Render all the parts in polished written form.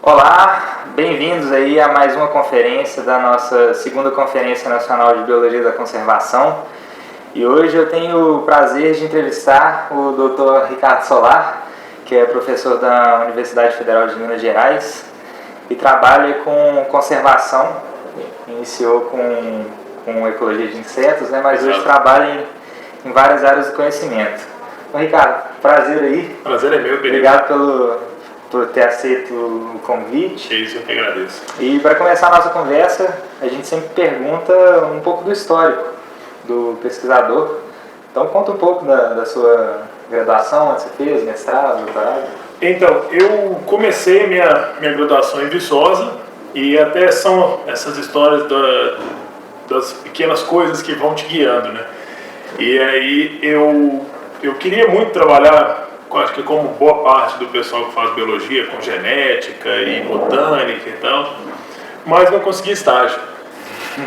Olá, bem-vindos aí a mais uma conferência da nossa segunda Conferência Nacional de Biologia da Conservação. E hoje eu tenho o prazer de entrevistar o Dr. Ricardo Solar, que é professor da Universidade Federal de Minas Gerais e trabalha com conservação. Iniciou com ecologia de insetos, né? Mas hoje trabalha em várias áreas do conhecimento. Então, Ricardo, prazer aí. Prazer é meu, Pedro. Obrigado por ter aceito o convite. É isso, eu que agradeço. E para começar a nossa conversa, a gente sempre pergunta um pouco do histórico do pesquisador. Então conta um pouco da sua graduação, onde você fez, mestrado, doutorado. Então, eu comecei minha graduação em Viçosa e até são essas histórias das pequenas coisas que vão te guiando, né? E aí eu queria muito trabalhar, acho que como boa parte do pessoal que faz biologia, com genética e botânica e tal, mas não consegui estágio.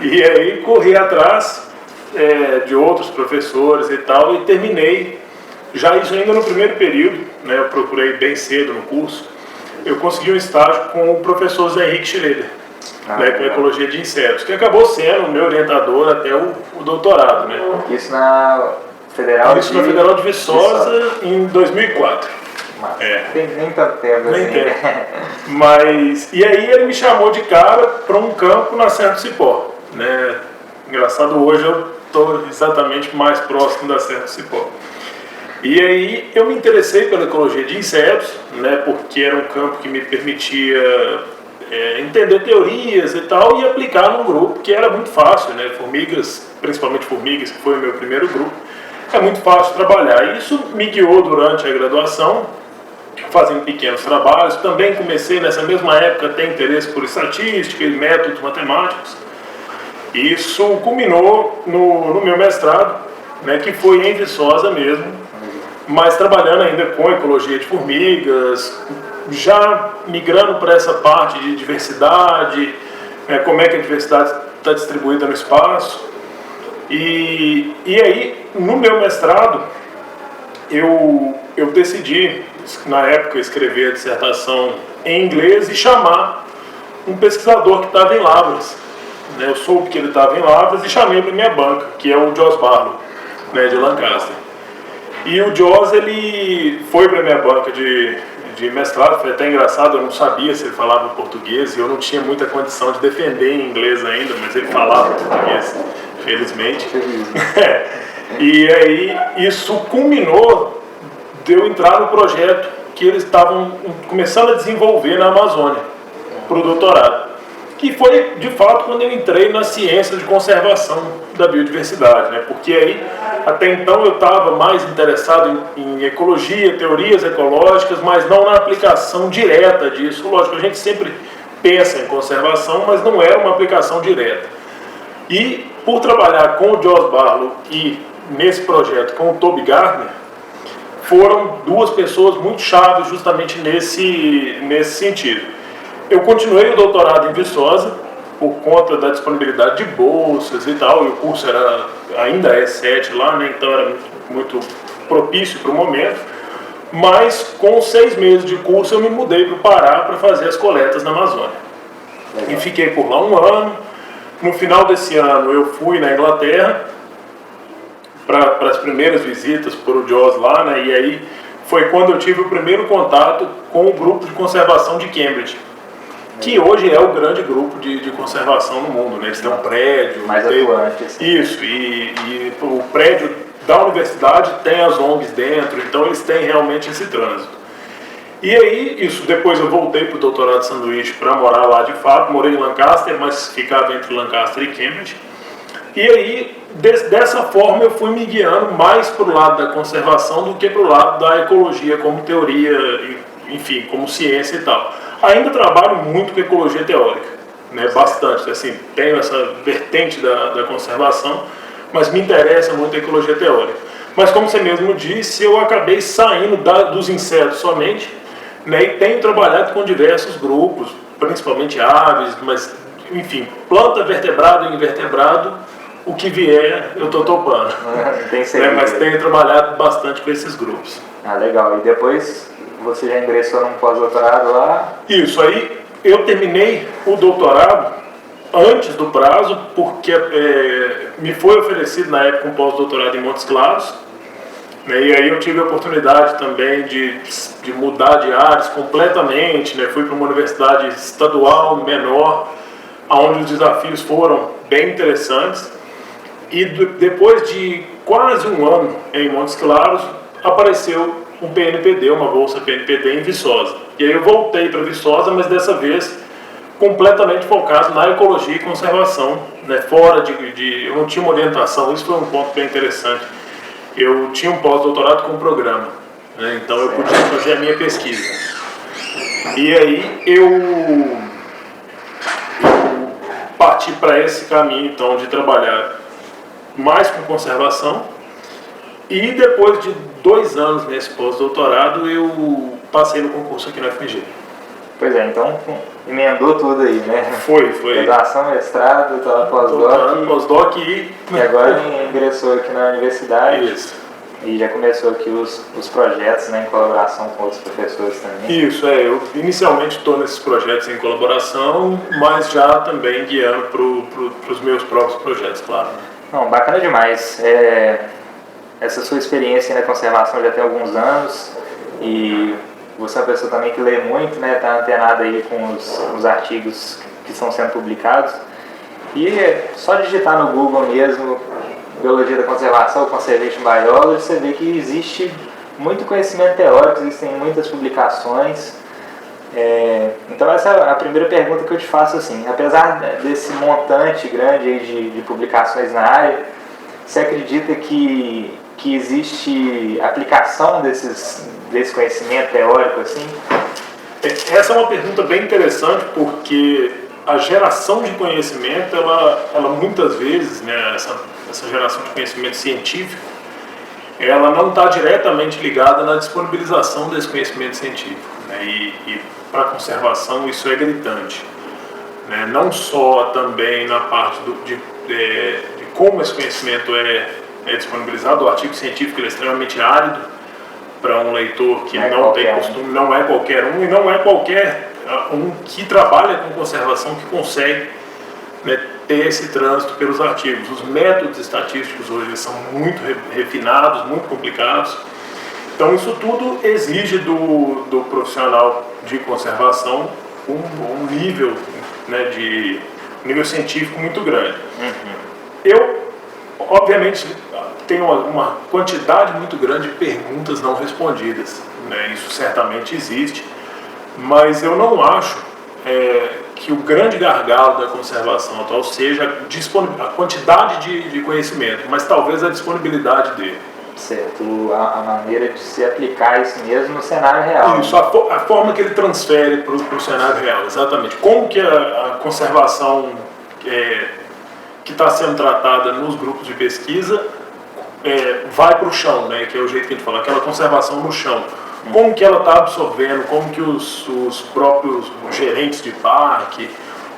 E aí corri atrás de outros professores e tal, e terminei, já isso ainda no primeiro período, né, eu procurei bem cedo no curso, eu consegui um estágio com o professor Zé Henrique Schroeder, com ecologia de insetos, que acabou sendo o meu orientador até o doutorado, né? Isso na Federal de Viçosa em 2004. Nem tanto tempo nem assim. tempo. Mas, e aí ele me chamou de cara para um campo na Serra do Cipó, né? Engraçado, hoje eu estou exatamente mais próximo da Serra do Cipó. E aí eu me interessei pela ecologia de insetos, né? Porque era um campo que me permitia entender teorias e tal e aplicar num grupo que era muito fácil, né? Formigas, principalmente formigas, que foi o meu primeiro grupo. É muito fácil trabalhar. Isso me guiou durante a graduação, fazendo pequenos trabalhos. Também comecei nessa mesma época a ter interesse por estatística e métodos matemáticos. Isso culminou no meu mestrado, né, que foi em Viçosa mesmo, mas trabalhando ainda com ecologia de formigas, já migrando para essa parte de diversidade, como é que a diversidade está distribuída no espaço. E aí, no meu mestrado, eu decidi, na época, escrever a dissertação em inglês e chamar um pesquisador que estava em Lavras. Eu soube que ele estava em Lavras e chamei para minha banca, que é o Jos Barlow, né, de Lancaster. E o Jos, ele foi para minha banca de mestrado, foi até engraçado, eu não sabia se ele falava português e eu não tinha muita condição de defender em inglês ainda, mas ele falava português, felizmente. E aí isso culminou de eu entrar no projeto que eles estavam começando a desenvolver na Amazônia, para o doutorado. Que foi, de fato, quando eu entrei na ciência de conservação da biodiversidade, né? Porque aí, até então, eu estava mais interessado em ecologia, teorias ecológicas, mas não na aplicação direta disso. Lógico, a gente sempre pensa em conservação, mas não era uma aplicação direta. E, por trabalhar com o Jos Barlow e, nesse projeto, com o Toby Gardner, foram duas pessoas muito chaves justamente nesse sentido. Eu continuei o doutorado em Viçosa, por conta da disponibilidade de bolsas e tal, e o curso ainda é 7 lá, né, então era muito propício para o momento, mas com 6 meses de curso eu me mudei para o Pará para fazer as coletas na Amazônia. E fiquei por lá um ano. No final desse ano eu fui na Inglaterra para as primeiras visitas por o Jos lá, né, e aí foi quando eu tive o primeiro contato com o grupo de conservação de Cambridge, que hoje é o grande grupo de conservação no mundo, né? Eles têm um prédio... Mais atuante. Assim. Isso, e o prédio da universidade tem as ONGs dentro, então eles têm realmente esse trânsito. E aí, depois eu voltei para o doutorado de sanduíche para morar lá de fato, morei em Lancaster, mas ficava entre Lancaster e Cambridge. E aí, dessa forma, eu fui me guiando mais para o lado da conservação do que para o lado da ecologia como teoria, enfim, como ciência e tal. Ainda trabalho muito com ecologia teórica, né, bastante, assim, tenho essa vertente da conservação, mas me interessa muito a ecologia teórica. Mas como você mesmo disse, eu acabei saindo dos insetos somente, né, e tenho trabalhado com diversos grupos, principalmente aves, mas, enfim, planta, vertebrado e invertebrado, o que vier eu estou topando. Mas tenho trabalhado bastante com esses grupos. Ah, legal. E depois você já ingressou num pós-doutorado lá? Isso, aí eu terminei o doutorado antes do prazo, porque me foi oferecido na época um pós-doutorado em Montes Claros, né, e aí eu tive a oportunidade também de mudar de áreas completamente, né, fui para uma universidade estadual menor, onde os desafios foram bem interessantes, e depois de quase um ano em Montes Claros, apareceu um PNPD, uma bolsa PNPD em Viçosa. E aí eu voltei para Viçosa, mas dessa vez completamente focado na ecologia e conservação, né, fora eu não tinha uma orientação, isso foi um ponto bem interessante. Eu tinha um pós-doutorado com um programa, né, então eu podia fazer a minha pesquisa. E aí eu parti para esse caminho, então, de trabalhar mais com conservação, e depois de 2 anos nesse pós-doutorado, eu passei no concurso aqui na FMG. Pois é, então emendou tudo aí, né? Foi. Graduação, mestrado, pós-doc e agora ingressou aqui na universidade. Isso. E já começou aqui os projetos, né, em colaboração com outros professores também. Isso, eu inicialmente estou nesses projetos em colaboração, mas já também guiando para os meus próprios projetos, claro. Não, bacana demais. Essa sua experiência na conservação já tem alguns anos e você é uma pessoa também que lê muito, né? Está antenado aí com os artigos que estão sendo publicados. E só digitar no Google mesmo, Biologia da Conservação, Conservation Biology, você vê que existe muito conhecimento teórico, existem muitas publicações. Então essa é a primeira pergunta que eu te faço, assim, apesar desse montante grande aí de publicações na área, você acredita que existe aplicação desse conhecimento teórico, assim? Essa é uma pergunta bem interessante, porque a geração de conhecimento, ela muitas vezes, né, essa geração de conhecimento científico, ela não está diretamente ligada na disponibilização desse conhecimento científico, né, e para a conservação isso é gritante, né, não só também na parte de como esse conhecimento é disponibilizado. O artigo científico é extremamente árido para um leitor que não tem costume, não é qualquer um, e não é qualquer um que trabalha com conservação que consegue, né, ter esse trânsito pelos artigos. Os métodos estatísticos hoje são muito refinados, muito complicados. Então isso tudo exige do profissional de conservação um nível, né, de nível científico muito grande. Eu, obviamente, tenho uma quantidade muito grande de perguntas não respondidas, né? Isso certamente existe, mas eu não acho que o grande gargalo da conservação atual seja a quantidade de conhecimento, mas talvez a disponibilidade dele. Certo, a maneira de se aplicar isso mesmo no cenário real. Isso, a forma que ele transfere para o cenário real, exatamente. Como que a conservação que está sendo tratada nos grupos de pesquisa vai para o chão, né, que é o jeito que a gente fala, aquela conservação no chão. Como que ela está absorvendo, como que os próprios gerentes de parque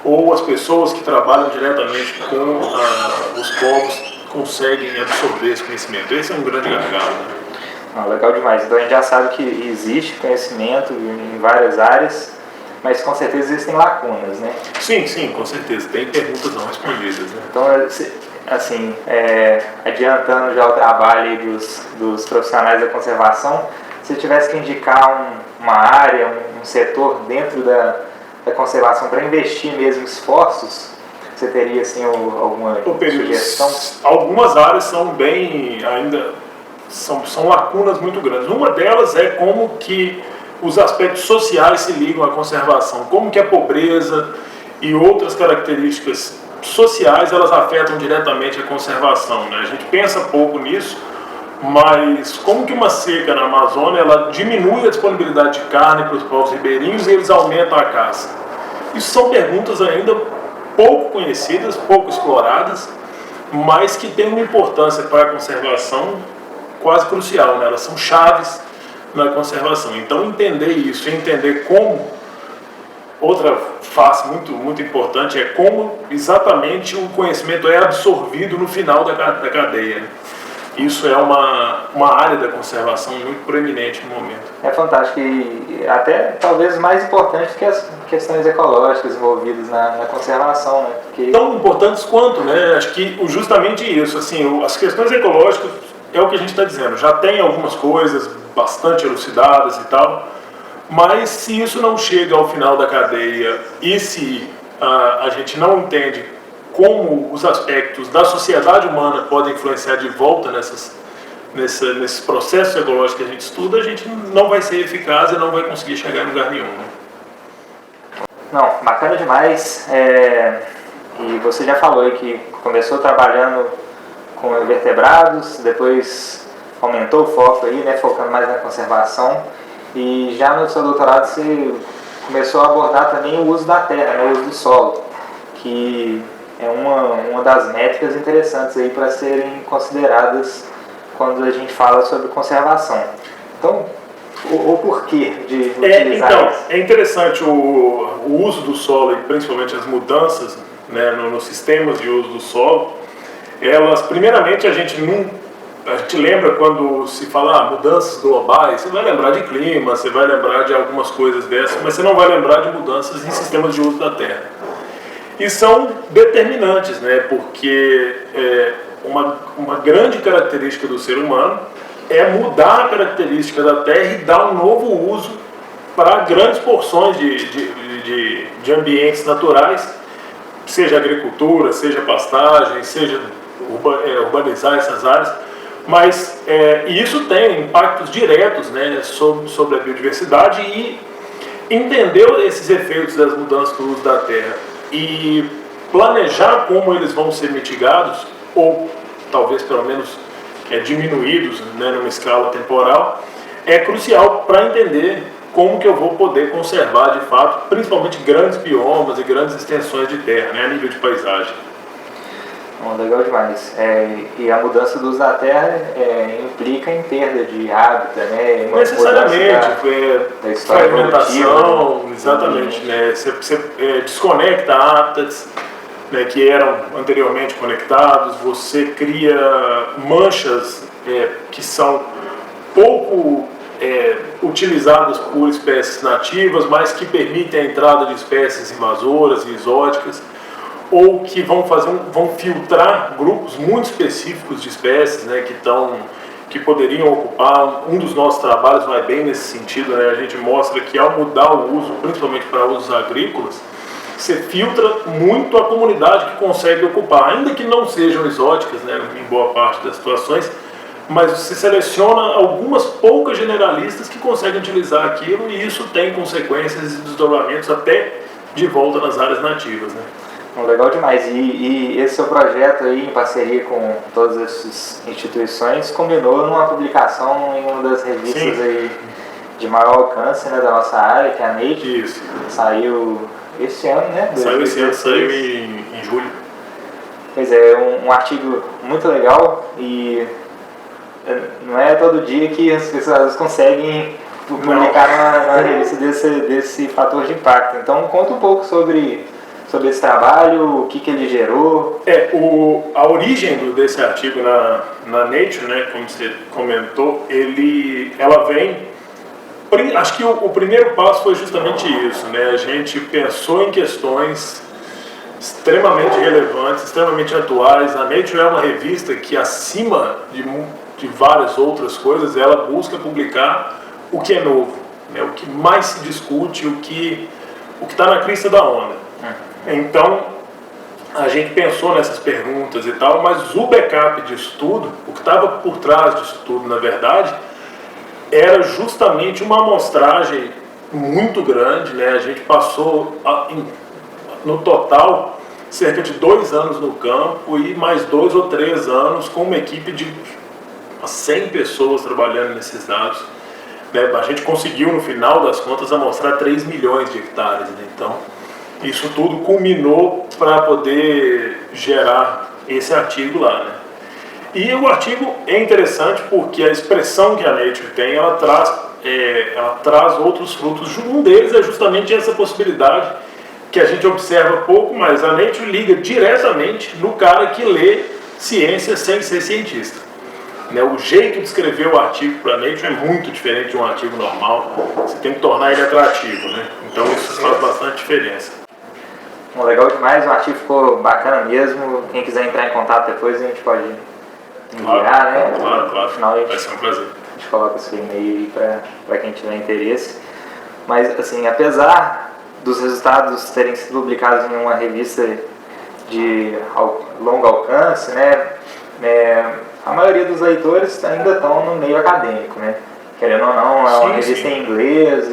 ou as pessoas que trabalham diretamente com os povos conseguem absorver esse conhecimento. Esse é um grande gargalo. Né? Legal demais. Então a gente já sabe que existe conhecimento em várias áreas, mas com certeza existem lacunas, né? Sim, com certeza. Tem perguntas não respondidas, né? Então, assim, adiantando já o trabalho dos profissionais da conservação, se tivesse que indicar uma área, um setor dentro da conservação para investir mesmo esforços, você teria assim alguma sugestão? Algumas áreas são são lacunas muito grandes. Uma delas é como que os aspectos sociais se ligam à conservação, como que a pobreza e outras características sociais elas afetam diretamente a conservação, né? A gente pensa pouco nisso, mas como que uma seca na Amazônia ela diminui a disponibilidade de carne para os povos ribeirinhos e eles aumentam a caça? Isso são perguntas ainda pouco conhecidas, pouco exploradas, mas que têm uma importância para a conservação quase crucial, né? Elas são chaves na conservação. Então entender isso, entender como, outra face muito importante é como exatamente o conhecimento é absorvido no final da cadeia. isso é uma área da conservação muito proeminente no momento. É fantástico e até talvez mais importante que as questões ecológicas envolvidas na conservação, né? Porque... Tão importantes quanto, né? Acho que justamente isso, assim, as questões ecológicas é o que a gente está dizendo, já tem algumas coisas bastante elucidadas e tal, mas se isso não chega ao final da cadeia e se a gente não entende como os aspectos da sociedade humana podem influenciar de volta nesses processos ecológicos que a gente estuda, a gente não vai ser eficaz e não vai conseguir chegar em lugar nenhum. Né? Não, bacana demais. E você já falou aí que começou trabalhando com invertebrados, depois aumentou o foco aí, né, focando mais na conservação. E já no seu doutorado você começou a abordar também o uso da terra, né, o uso do solo, que é uma das métricas interessantes aí para serem consideradas quando a gente fala sobre conservação. Então, o porquê de utilizar isso? É interessante o uso do solo e principalmente as mudanças, né, nos sistemas de uso do solo. Elas, primeiramente, a gente lembra quando se fala mudanças globais, você vai lembrar de clima, você vai lembrar de algumas coisas dessas, mas você não vai lembrar de mudanças em sistemas de uso da terra. E são determinantes, né, porque uma grande característica do ser humano é mudar a característica da terra e dar um novo uso para grandes porções de ambientes naturais, seja agricultura, seja pastagem, seja urbanizar essas áreas, mas isso tem impactos diretos, né, sobre a biodiversidade e entender esses efeitos das mudanças do uso da terra e planejar como eles vão ser mitigados ou talvez pelo menos diminuídos, né, numa escala temporal, é crucial para entender como que eu vou poder conservar de fato, principalmente grandes biomas e grandes extensões de terra, né, a nível de paisagem. Legal demais. E a mudança do uso da terra implica em perda de hábitat, né? Necessariamente, fragmentação, né? Exatamente. Né? Você desconecta hábitats, né, que eram anteriormente conectados, você cria manchas que são pouco utilizadas por espécies nativas, mas que permitem a entrada de espécies invasoras e exóticas, ou que vão filtrar grupos muito específicos de espécies, né, que poderiam ocupar. Um dos nossos trabalhos vai bem nesse sentido, né, a gente mostra que ao mudar o uso, principalmente para usos agrícolas, você filtra muito a comunidade que consegue ocupar, ainda que não sejam exóticas, né, em boa parte das situações, mas você seleciona algumas poucas generalistas que conseguem utilizar aquilo e isso tem consequências e desdobramentos até de volta nas áreas nativas, né. Legal demais. E esse seu projeto aí, em parceria com todas essas instituições, combinou numa publicação em uma das revistas aí de maior alcance, né, da nossa área, que é a Nature. Isso. Saiu esse ano, né? Saiu esse ano, saiu em julho. Pois é, um artigo muito legal e não é todo dia que as pessoas conseguem publicar numa revista desse fator de impacto. Então, conta um pouco sobre esse trabalho, o que ele gerou. A origem desse artigo na Nature, né, como você comentou, ela vem... Acho que o primeiro passo foi justamente isso, né? A gente pensou em questões extremamente relevantes, extremamente atuais. A Nature é uma revista que, acima de várias outras coisas, ela busca publicar o que é novo, né? O que mais se discute, o que está na crista da onda. Então, a gente pensou nessas perguntas e tal, mas o backup disso tudo, o que estava por trás disso tudo, na verdade, era justamente uma amostragem muito grande, né? A gente passou, no total, cerca de 2 anos no campo e mais 2 ou 3 anos com uma equipe de 100 pessoas trabalhando nesses dados. A gente conseguiu, no final das contas, amostrar 3 milhões de hectares, né? Então, isso tudo culminou para poder gerar esse artigo lá, né? E o artigo é interessante porque a expressão que a Nature tem, ela traz outros frutos. Um deles é justamente essa possibilidade que a gente observa pouco, mas a Nature liga diretamente no cara que lê ciência sem ser cientista. né? O jeito de escrever o artigo para a Nature é muito diferente de um artigo normal. Você tem que tornar ele atrativo, né? Então isso faz bastante diferença. Bom, legal demais, o artigo ficou bacana mesmo. Quem quiser entrar em contato depois a gente pode enviar, né? Claro. No final Vai ser um prazer. A gente coloca o seu e-mail aí para quem tiver interesse. Mas, assim, apesar dos resultados terem sido publicados em uma revista de longo alcance, né? A maioria dos leitores ainda estão no meio acadêmico, né? Querendo ou não, é uma revista em inglês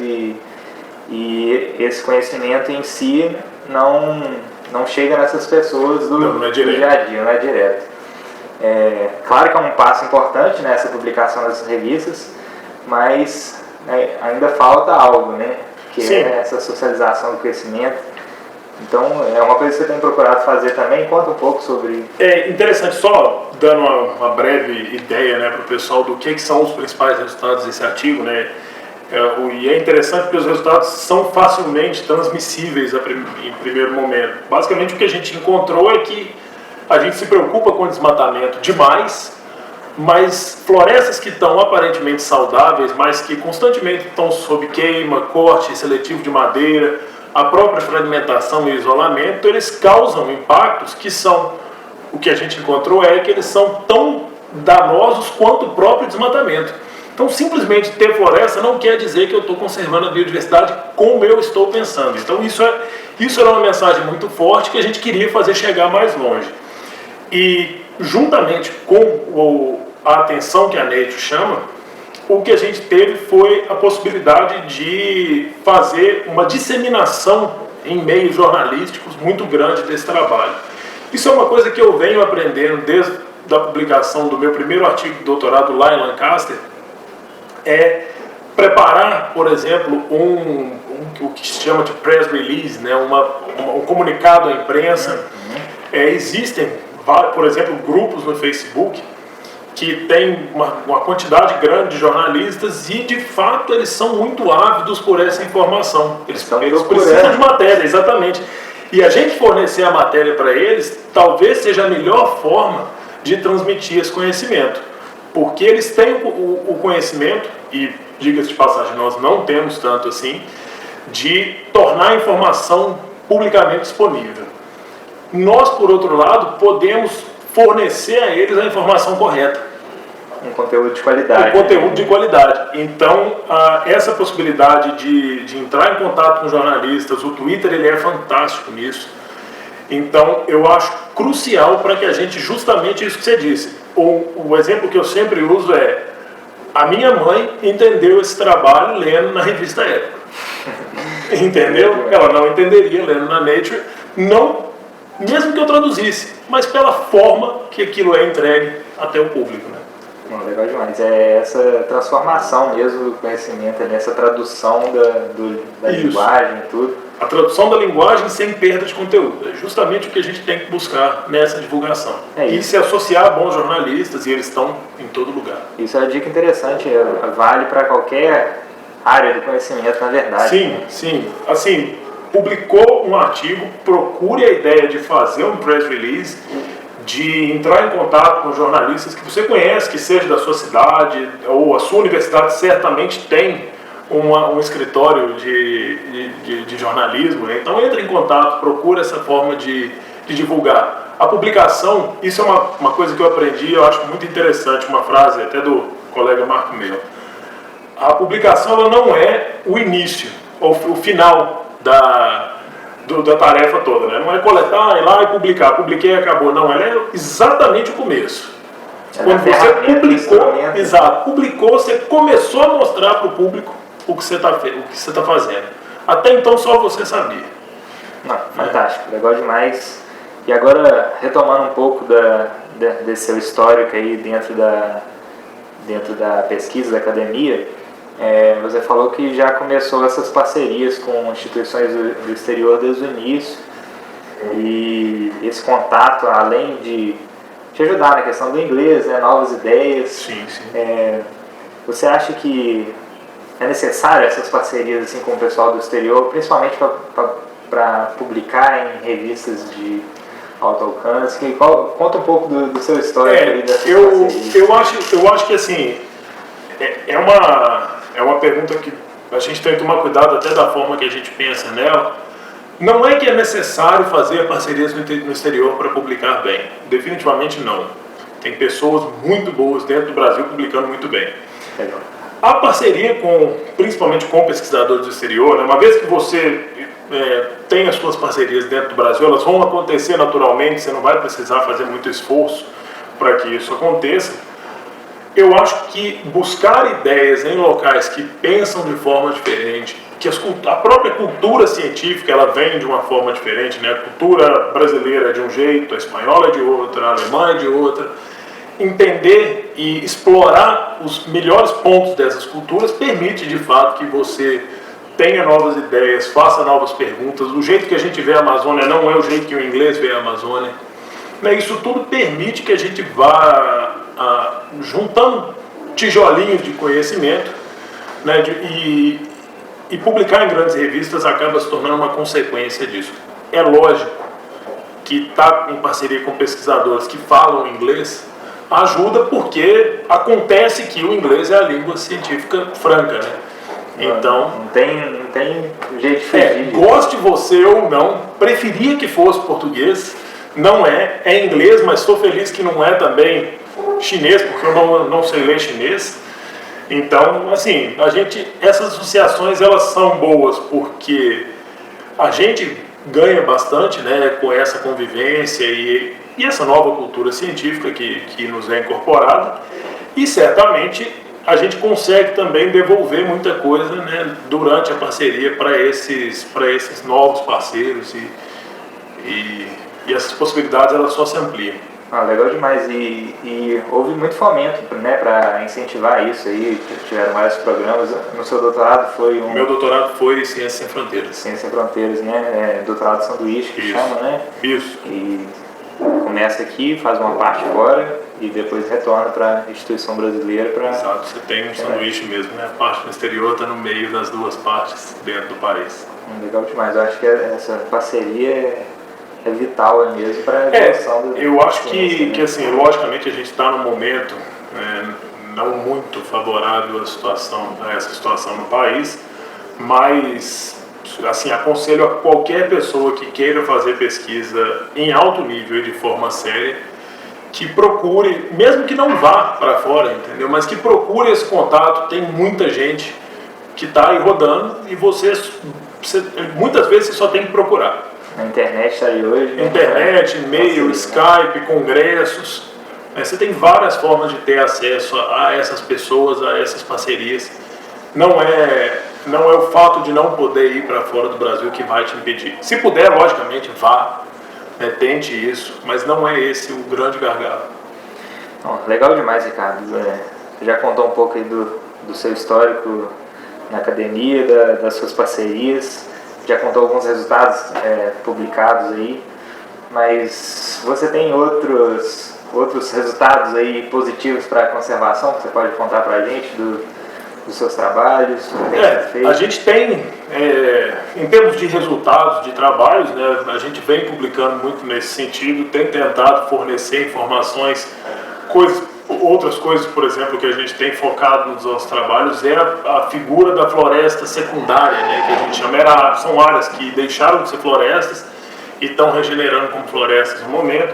e esse conhecimento em si não chega nessas pessoas do dia a dia, não é direto. Claro que é um passo importante nessa publicação dessas revistas, mas ainda falta algo, né? Que é essa socialização do conhecimento. Então, é uma coisa que você tem procurado fazer também. Conta um pouco sobre... É interessante, só dando uma breve ideia, né, para o pessoal do que são os principais resultados desse artigo, né? E é interessante porque os resultados são facilmente transmissíveis em primeiro momento. Basicamente, o que a gente encontrou é que a gente se preocupa com o desmatamento demais, mas florestas que estão aparentemente saudáveis, mas que constantemente estão sob queima, corte seletivo de madeira, a própria fragmentação e isolamento, eles causam impactos que são, o que a gente encontrou é que eles são tão danosos quanto o próprio desmatamento. Então, simplesmente ter floresta não quer dizer que eu estou conservando a biodiversidade como eu estou pensando. Então, isso era uma mensagem muito forte que a gente queria fazer chegar mais longe. E, juntamente com a atenção que a Nature chama, o que a gente teve foi a possibilidade de fazer uma disseminação em meios jornalísticos muito grande desse trabalho. Isso é uma coisa que eu venho aprendendo desde a publicação do meu primeiro artigo de doutorado lá em Lancaster, é preparar, por exemplo, o que se chama de press release, né? Um comunicado à imprensa. Existem, por exemplo, grupos no Facebook que tem uma quantidade grande de jornalistas e, de fato, eles são muito ávidos por essa informação. Eles precisam de matéria, exatamente. E a gente fornecer a matéria para eles talvez seja a melhor forma de transmitir esse conhecimento. Porque eles têm o conhecimento, e, diga-se de passagem, nós não temos tanto assim, de tornar a informação publicamente disponível. Nós, por outro lado, podemos fornecer a eles a informação correta. Um conteúdo de qualidade. Um conteúdo de qualidade. Então, essa possibilidade de entrar em contato com jornalistas, o Twitter ele é fantástico nisso. Então, eu acho crucial para que a gente, justamente isso que você disse, o exemplo que eu sempre uso é: a minha mãe entendeu esse trabalho lendo na revista Época. Entendeu? Ela não entenderia lendo na Nature, não, mesmo que eu traduzisse, mas pela forma que aquilo é entregue até o público, né? Legal demais. É essa transformação mesmo do conhecimento, essa tradução da linguagem e tudo. A tradução da linguagem sem perda de conteúdo. É justamente o que a gente tem que buscar nessa divulgação. E se associar a bons jornalistas, e eles estão em todo lugar. Isso é uma dica interessante, vale para qualquer área do conhecimento, na verdade. Sim, sim. Assim, publicou um artigo, procure a ideia de fazer um press release, de entrar em contato com jornalistas que você conhece, que seja da sua cidade, ou a sua universidade certamente tem um escritório de jornalismo, né? Então entre em contato, procure essa forma de divulgar. A publicação, isso é uma coisa que eu aprendi, eu acho muito interessante, uma frase até do colega Marco Melo. A publicação ela não é o início, ou o final da tarefa toda, né? Não é coletar, ir lá e publicar. Publiquei e acabou. Não, ela é exatamente o começo. Quando você publicou, você começou a mostrar para o público o que você está fazendo. Até então só você sabia. Fantástico, legal demais. E agora, retomando um pouco desse seu histórico aí dentro da pesquisa, da academia, você falou que já começou essas parcerias com instituições do exterior desde o início, e esse contato, além de te ajudar na questão do inglês, né, novas ideias. Sim. Você acha que é necessário essas parcerias assim, com o pessoal do exterior, principalmente para publicar em revistas alto alcance. Conta um pouco do seu histórico aí dessas parcerias. Eu acho que assim, é uma pergunta que a gente tem que tomar cuidado até da forma que a gente pensa nela. Não é que é necessário fazer parcerias no exterior para publicar bem. Definitivamente não. Tem pessoas muito boas dentro do Brasil publicando muito bem. Legal. A parceria principalmente com pesquisadores do exterior, né, uma vez que você tem as suas parcerias dentro do Brasil, elas vão acontecer naturalmente, você não vai precisar fazer muito esforço para que isso aconteça. Eu acho que buscar ideias em locais que pensam de forma diferente, que a própria cultura científica ela vem de uma forma diferente, né? A cultura brasileira é de um jeito, a espanhola é de outra, a alemã é de outra. Entender e explorar os melhores pontos dessas culturas permite de fato que você tenha novas ideias, faça novas perguntas. O jeito que a gente vê a Amazônia não é o jeito que o inglês vê a Amazônia. Isso tudo permite que a gente vá juntando tijolinhos de conhecimento, né, e publicar em grandes revistas acaba se tornando uma consequência disso. É lógico que estar em parceria com pesquisadores que falam inglês ajuda, porque acontece que o inglês é a língua científica franca, né? Então, não tem jeito de fugir. Goste você ou não, preferia que fosse português, não é inglês, mas estou feliz que não é também chinês, porque eu não sei ler chinês. Então, assim, essas associações elas são boas porque a gente ganha bastante, né, com essa convivência e essa nova cultura científica que nos é incorporada, e certamente a gente consegue também devolver muita coisa, né, durante a parceria para esses novos parceiros e essas possibilidades elas só se ampliam. Legal demais. E houve muito fomento, né, para incentivar isso aí. Tiveram vários programas. No seu doutorado foi Meu doutorado foi Ciência Sem Fronteiras. Ciência Sem Fronteiras, né? Doutorado sanduíche, que chama, né? Isso. E começa aqui, faz uma parte fora e depois retorna para a instituição brasileira para... Exato, você tem um sanduíche mesmo, né? A parte no exterior está no meio das duas partes dentro do país. Legal demais. Eu acho que essa parceria é vital mesmo para a evolução do... Eu acho que assim, logicamente a gente está num momento não muito favorável a essa situação no país, mas assim, aconselho a qualquer pessoa que queira fazer pesquisa em alto nível e de forma séria, que procure, mesmo que não vá para fora, entendeu? Mas que procure esse contato. Tem muita gente que está aí rodando e você muitas vezes você só tem que procurar. Na internet está aí hoje. Né? Internet, e-mail, Skype, congressos. Você tem várias formas de ter acesso a essas pessoas, a essas parcerias. Não é o fato de não poder ir para fora do Brasil que vai te impedir. Se puder, logicamente, vá, né, tente isso, mas não é esse o grande gargalo. Legal demais, Ricardo. Você já contou um pouco aí do seu histórico na academia, das suas parcerias. Já contou alguns resultados publicados aí, mas você tem outros resultados aí positivos para a conservação que você pode contar para a gente dos seus trabalhos? A gente tem, em termos de resultados de trabalhos, né, a gente vem publicando muito nesse sentido, tem tentado fornecer informações, outras coisas, por exemplo, que a gente tem focado nos nossos trabalhos é a figura da floresta secundária, né, que a gente chama, são áreas que deixaram de ser florestas e estão regenerando como florestas no momento.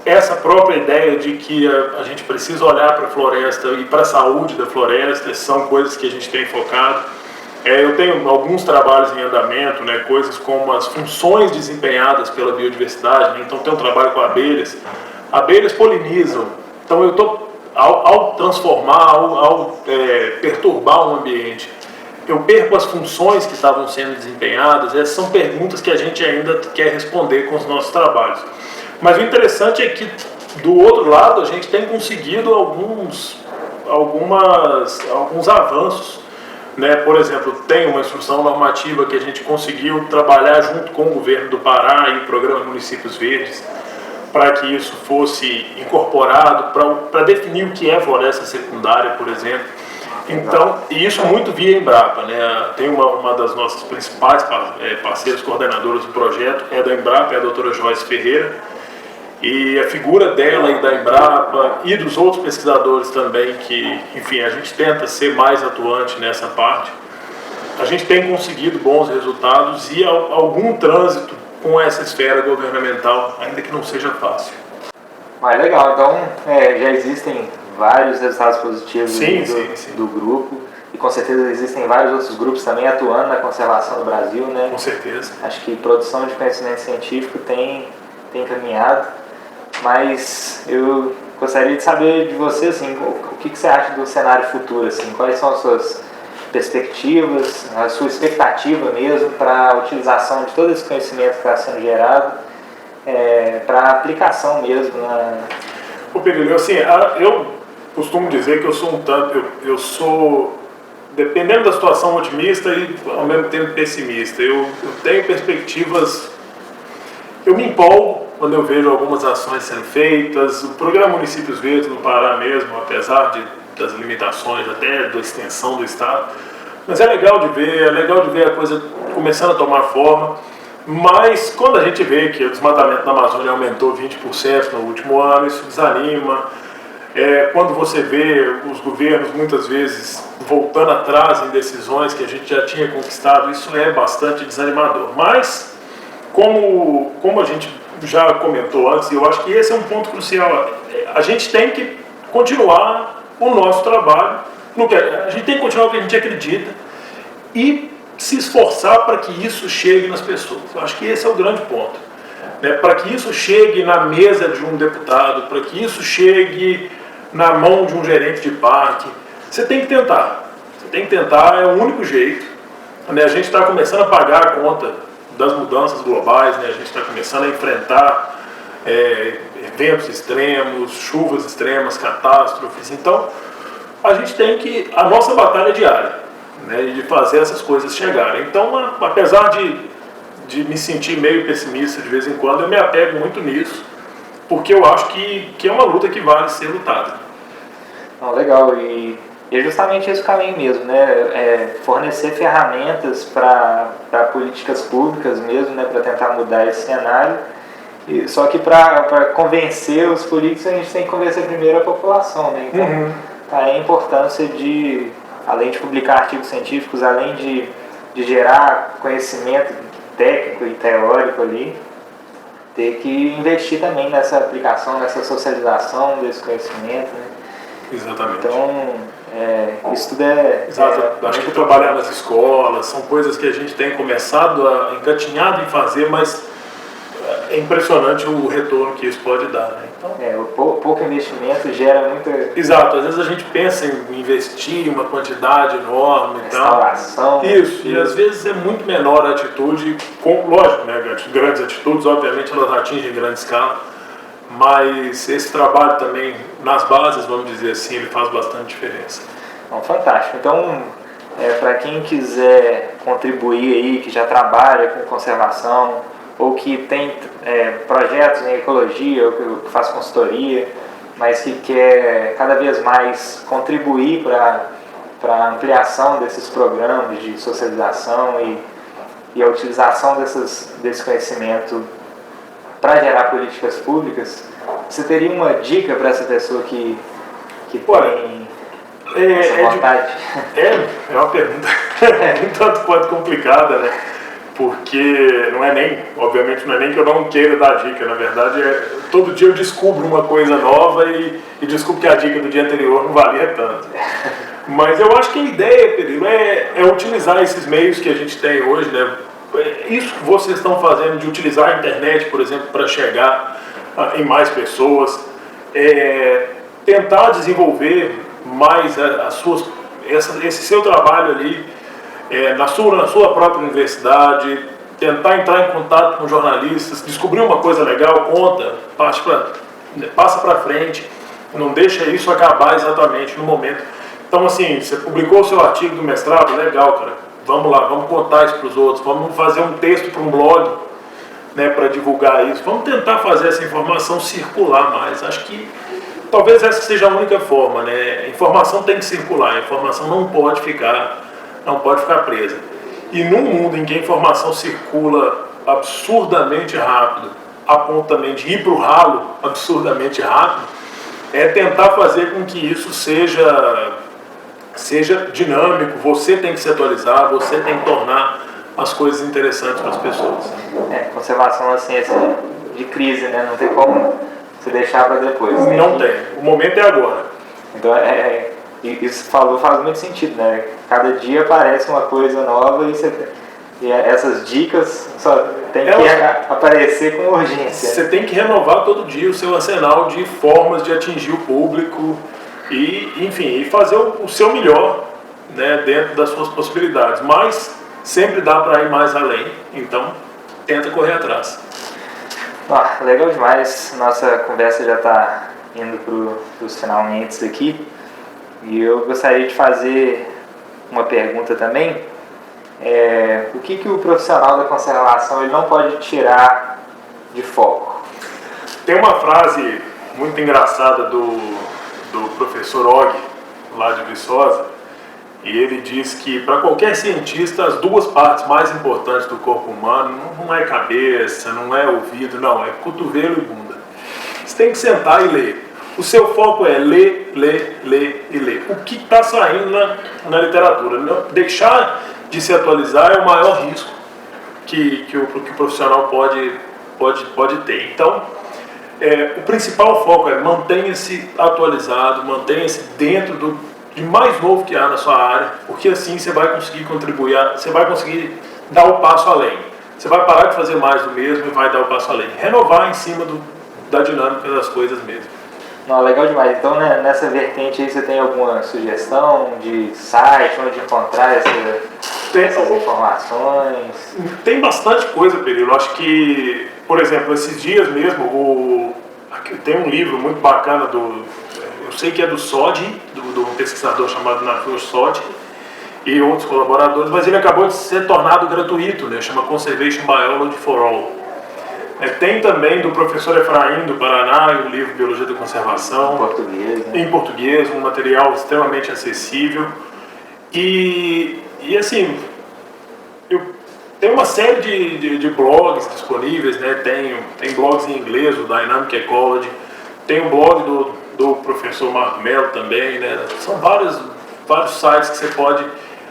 Essa própria ideia de que a gente precisa olhar para a floresta e para a saúde da floresta são coisas que a gente tem focado. Eu tenho alguns trabalhos em andamento, né, coisas como as funções desempenhadas pela biodiversidade, né, então tem um trabalho com abelhas. Abelhas polinizam, então eu estou, ao transformar, ao perturbar um ambiente, eu perco as funções que estavam sendo desempenhadas. Essas são perguntas que a gente ainda quer responder com os nossos trabalhos. Mas o interessante é que, do outro lado, a gente tem conseguido alguns avanços, né? Por exemplo, tem uma instrução normativa que a gente conseguiu trabalhar junto com o governo do Pará e o programa Municípios Verdes, para que isso fosse incorporado, para definir o que é floresta secundária, por exemplo. Então, e isso muito via Embrapa, né? Tem uma das nossas principais parceiros, coordenadoras do projeto, é da Embrapa, é a doutora Joyce Ferreira, e a figura dela e da Embrapa e dos outros pesquisadores também, que, enfim, a gente tenta ser mais atuante nessa parte, a gente tem conseguido bons resultados e algum trânsito com essa esfera governamental, ainda que não seja fácil. Mas legal, então já existem vários resultados positivos do grupo, e com certeza existem vários outros grupos também atuando na conservação do Brasil, né? Com certeza. Acho que produção de conhecimento científico tem caminhado, mas eu gostaria de saber de você, assim, o que você acha do cenário futuro, assim, quais são as suas perspectivas, a sua expectativa mesmo para a utilização de todo esse conhecimento que está sendo gerado para aplicação mesmo Ô Pedro, assim, eu costumo dizer que eu sou, dependendo da situação, otimista e ao mesmo tempo pessimista. Eu tenho perspectivas, eu me empolgo quando eu vejo algumas ações sendo feitas. O programa Municípios Verdes no Pará mesmo, apesar das limitações até da extensão do Estado, mas é legal de ver a coisa começando a tomar forma. Mas quando a gente vê que o desmatamento na Amazônia aumentou 20% no último ano, isso desanima. Quando você vê os governos muitas vezes voltando atrás em decisões que a gente já tinha conquistado, isso é bastante desanimador. Mas, como a gente já comentou antes, eu acho que esse é um ponto crucial. A gente tem que continuar o nosso trabalho, a gente tem que continuar o que a gente acredita e se esforçar para que isso chegue nas pessoas. Eu acho que esse é o grande ponto. Para que isso chegue na mesa de um deputado, para que isso chegue na mão de um gerente de parque, você tem que tentar. Você tem que tentar, é o único jeito. A gente está começando a pagar a conta das mudanças globais, a gente está começando a enfrentar eventos extremos, chuvas extremas, catástrofes. Então, a gente tem que... A nossa batalha é diária. De fazer essas coisas chegarem. Então, apesar de me sentir meio pessimista de vez em quando, eu me apego muito nisso, porque eu acho que é uma luta que vale ser lutada. Legal, e é justamente esse o caminho mesmo, fornecer ferramentas para políticas públicas mesmo, para tentar mudar esse cenário. Só que para convencer os políticos, a gente tem que convencer primeiro a população, Então, a importância de, além de publicar artigos científicos, além de gerar conhecimento técnico e teórico ali, ter que investir também nessa aplicação, nessa socialização desse conhecimento, Exatamente. Então, isso tudo Exato. Acho que trabalhar nas escolas são coisas que a gente tem começado engatinhado em fazer, mas é impressionante o retorno que isso pode dar, Então, o pouco investimento gera muita... Exato, às vezes a gente pensa em investir uma quantidade enorme e tal. Restauração. Isso, e às vezes é muito menor a atitude, lógico, grandes atitudes, obviamente elas atingem grande escala, mas esse trabalho também, nas bases, vamos dizer assim, ele faz bastante diferença. Fantástico. Então, para quem quiser contribuir aí, que já trabalha com conservação, ou que tem projetos em ecologia, ou que faz consultoria, mas que quer cada vez mais contribuir para a ampliação desses programas de socialização e a utilização desse conhecimento para gerar políticas públicas, você teria uma dica para essa pessoa que tem essa vontade? É uma pergunta um tanto quanto complicada, Porque obviamente não é nem que eu não queira dar dica, na verdade todo dia eu descubro uma coisa nova e descubro que a dica do dia anterior não valia tanto. Mas eu acho que a ideia, Pedro, é utilizar esses meios que a gente tem hoje, Isso que vocês estão fazendo de utilizar a internet, por exemplo, para chegar em mais pessoas, tentar desenvolver mais esse seu trabalho ali, na sua própria universidade, tentar entrar em contato com jornalistas, descobrir uma coisa legal, conta, passa para frente, não deixa isso acabar exatamente no momento. Então, assim, você publicou o seu artigo do mestrado, legal, cara, vamos lá, vamos contar isso para os outros, vamos fazer um texto para um blog, para divulgar isso, vamos tentar fazer essa informação circular mais. Acho que talvez essa seja a única forma, né? A informação tem que circular, a informação não pode ficar presa. E num mundo em que a informação circula absurdamente rápido, a ponto também de ir para o ralo absurdamente rápido, é tentar fazer com que isso seja dinâmico. Você tem que se atualizar, você tem que tornar as coisas interessantes para as pessoas. Conservação da ciência de crise, né? Não tem como você deixar para depois. Não tem. O momento é agora. Então, isso falou faz muito sentido, né? Cada dia aparece uma coisa nova e essas dicas só tem que aparecer com urgência. Você tem que renovar todo dia o seu arsenal de formas de atingir o público e, enfim, e fazer o seu melhor, né, dentro das suas possibilidades. Mas sempre dá para ir mais além, então tenta correr atrás. Legal demais, nossa conversa já está indo para os finalmente aqui e eu gostaria de fazer uma pergunta também. O que o profissional da conservação ele não pode tirar de foco? Tem uma frase muito engraçada do professor Og, lá de Viçosa, e ele diz que para qualquer cientista as duas partes mais importantes do corpo humano não é cabeça, não é ouvido, não, é cotovelo e bunda. Você tem que sentar e ler. O seu foco é ler, ler, ler e ler. O que está saindo na literatura. Deixar de se atualizar é o maior risco que o profissional pode ter. Então, o principal foco é mantenha-se atualizado, mantenha-se dentro de mais novo que há na sua área, porque assim você vai conseguir contribuir, você vai conseguir dar o passo além. Você vai parar de fazer mais do mesmo e vai dar o passo além. Renovar em cima da dinâmica das coisas mesmo. Legal demais. Então, né, nessa vertente aí, você tem alguma sugestão de site, onde encontrar essas informações? Tem bastante coisa, Perilo. Acho que, por exemplo, esses dias mesmo, tem um livro muito bacana eu sei que é do Soddy, do pesquisador chamado Nafur Soddy, e outros colaboradores, mas ele acabou de ser tornado gratuito, né? Chama Conservation Biology for All. Tem também do professor Efraim do Paraná, o livro Biologia da Conservação. Em português, né? Em português, um material extremamente acessível. E assim, tem uma série de blogs disponíveis, né? Tem blogs em inglês, o Dynamic Ecology, tem o blog do professor Marco Mello também, né? São vários sites que você pode...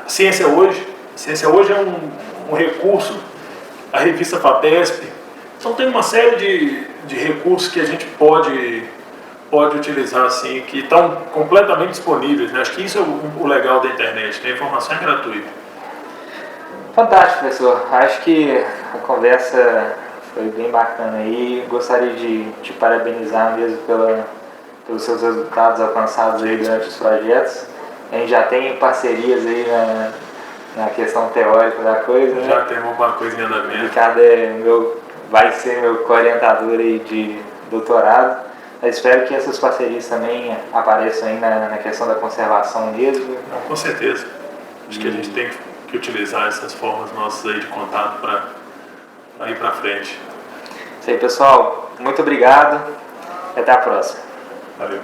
A Ciência Hoje é um recurso, a revista FAPESP. Então tem uma série de recursos que a gente pode utilizar assim, que estão completamente disponíveis, né? Acho que isso é o legal da internet, né? A informação é gratuita. Fantástico, professor. Acho que a conversa foi bem bacana aí. Gostaria de te parabenizar mesmo pelos seus resultados alcançados aí durante os projetos. A gente já tem parcerias aí na questão teórica da coisa, né? Já tem alguma coisa em andamento. O Ricardo vai ser meu co-orientador aí de doutorado. Eu espero que essas parcerias também apareçam aí na questão da conservação mesmo. Com certeza. Acho que a gente tem que utilizar essas formas nossas aí de contato para ir para frente. Isso aí, pessoal. Muito obrigado e até a próxima. Valeu.